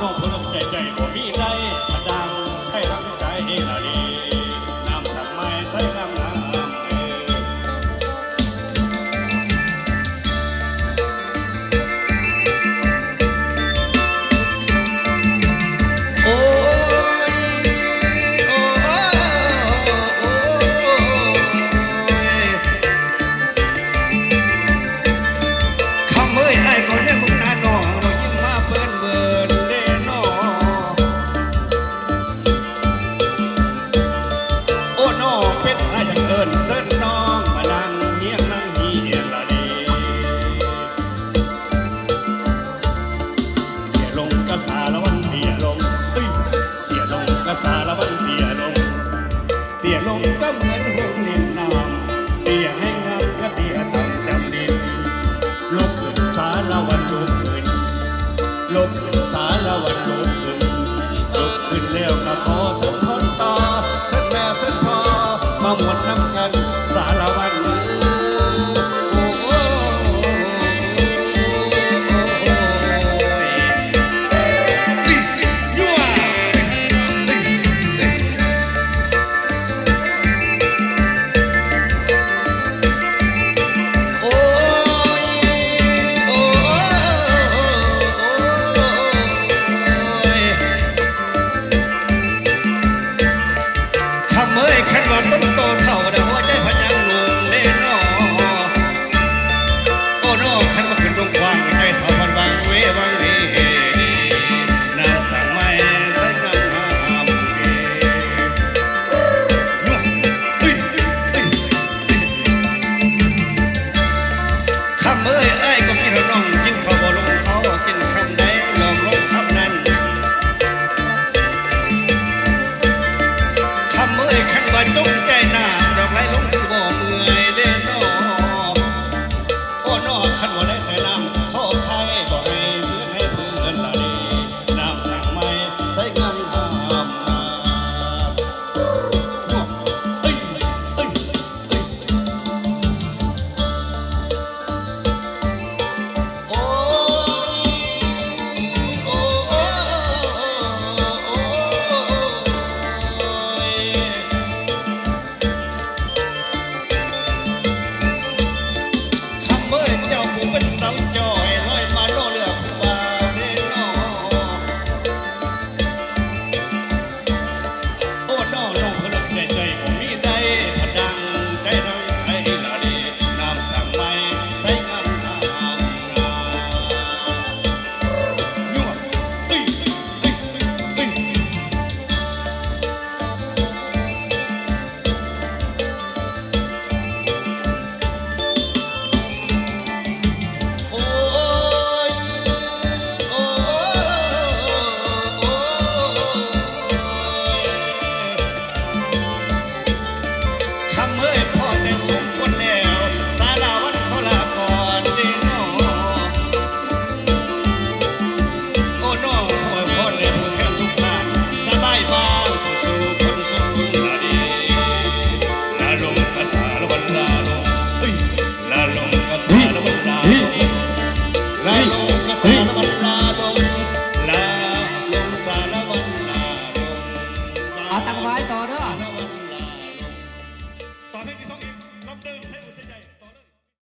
น้องผู้น้ำใจบ่มีใจกระดังให้รักใจละดีน้ำสักไม้ใส่งามโอ้ยโอ้ยคำเอ้ยไอ้คนได้มึงนาน้องเรายิ้มมาเปิ้นเบิร์นเด้น้อโอ้น้องเป็นไอ้จังเอิญเส้นน้องมานั่งเฮียงนั่งเฮียงละดีเตี่ยลงกระสาละวันเตี่ยลงเอ้ยเตี่ยลงกระสาละวันเตี่ยลงเตี่ยลงก็เหมือนหุ่นนินน้ำเตี่ยให้งามก็เตี่ยทำจำดินลุกขึ้นสาละวันลุกขึ้นสาละวัน